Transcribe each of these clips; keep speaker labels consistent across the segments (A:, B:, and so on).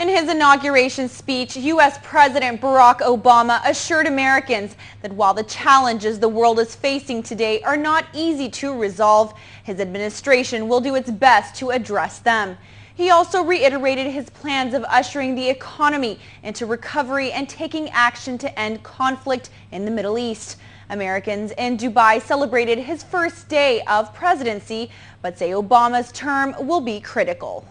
A: In his inauguration speech, U.S. President Barack Obama assured Americans that while the challenges the world is facing today are not easy to resolve, his administration will do its best to address them. He also reiterated his plans of ushering the economy into recovery and taking action to end conflict in the Middle East. Americans in Dubai celebrated his first day of presidency, but say Obama's term will be critical.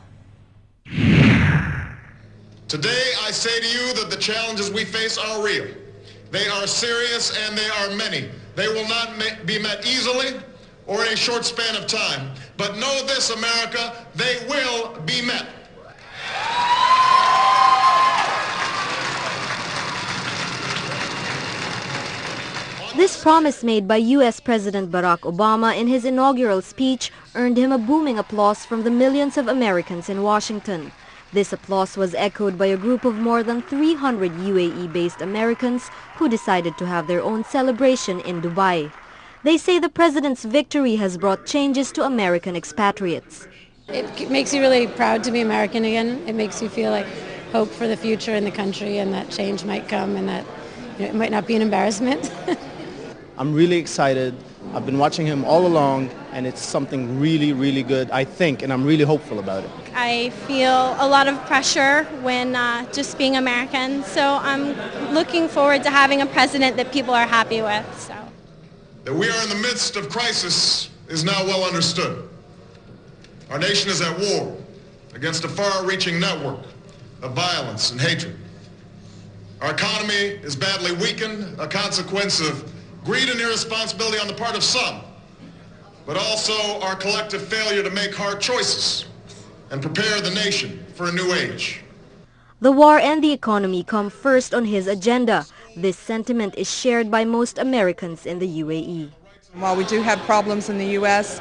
B: Today, I say to you that the challenges we face are real. They are serious and they are many. They will not be met easily or in a short span of time. But know this, America, they will be met.
C: This promise made by U.S. President Barack Obama in his inaugural speech earned him a booming applause from the millions of Americans in Washington. This applause was echoed by a group of more than 300 UAE-based Americans who decided to have their own celebration in Dubai. They say the president's victory has brought changes to American expatriates.
D: It makes you really proud to be American again. It makes you feel like hope for the future in the country and that change might come and that it might not be an embarrassment.
E: I'm really excited. I've been watching him all along, and it's something really, really good, I think, and I'm really hopeful about it.
F: I feel a lot of pressure when just being American, so I'm looking forward to having a president that people are happy with. So.
B: That we are in the midst of crisis is now well understood. Our nation is at war against a far-reaching network of violence and hatred. Our economy is badly weakened, a consequence of greed and irresponsibility on the part of some, but also our collective failure to make hard choices and prepare the nation for a new age.
C: The war and the economy come first on his agenda. This sentiment is shared by most Americans in the UAE.
G: While we do have problems in the U.S.,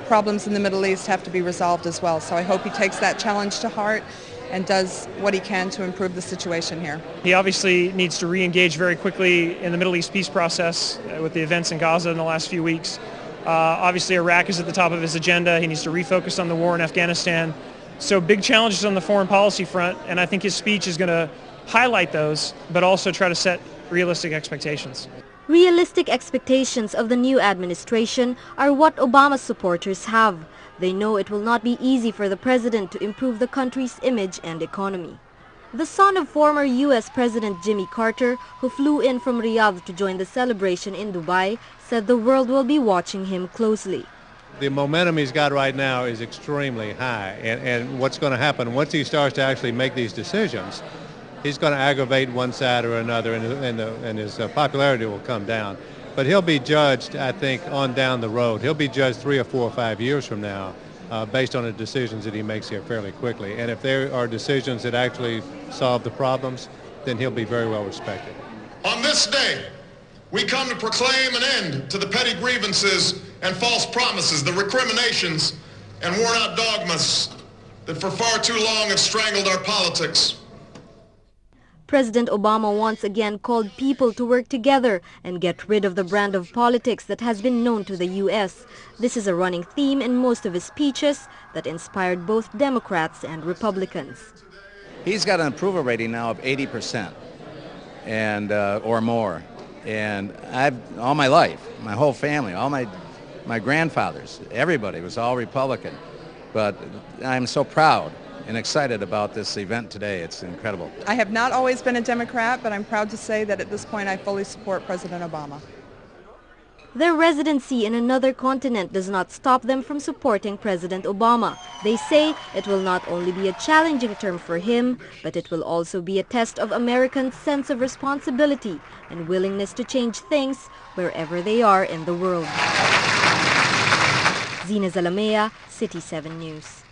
G: problems in the Middle East have to be resolved as well. So I hope he takes that challenge to heart and does what he can to improve the situation here.
H: He obviously needs to re-engage very quickly in the Middle East peace process with the events in Gaza in the last few weeks. Obviously Iraq is at the top of his agenda. He needs to refocus on the war in Afghanistan. So big challenges on the foreign policy front, and I think his speech is going to highlight those, but also try to set realistic expectations.
C: Realistic expectations of the new administration are what Obama's supporters have. They know it will not be easy for the president to improve the country's image and economy. The son of former U.S. President Jimmy Carter, who flew in from Riyadh to join the celebration in Dubai, said the world will be watching him closely.
I: The momentum he's got right now is extremely high, and what's going to happen once he starts to actually make these decisions, he's going to aggravate one side or another, and his popularity will come down. But he'll be judged, I think, on down the road. He'll be judged 3 or 4 or 5 years from now based on the decisions that he makes here fairly quickly. And if there are decisions that actually solve the problems, then he'll be very well respected.
B: On this day, we come to proclaim an end to the petty grievances and false promises, the recriminations and worn-out dogmas that for far too long have strangled our politics.
C: President Obama once again called people to work together and get rid of the brand of politics that has been known to the U.S. This is a running theme in most of his speeches that inspired both Democrats and Republicans.
J: He's got an approval rating now of 80% and or more. And all my life, my whole family, all my grandfathers, everybody was all Republican. But I'm so proud and excited about this event today. It's incredible.
G: I have not always been a Democrat, but I'm proud to say that at this point I fully support President Obama.
C: Their residency in another continent does not stop them from supporting President Obama. They say it will not only be a challenging term for him, but it will also be a test of Americans' sense of responsibility and willingness to change things wherever they are in the world. Zina Zalamea, City 7 News.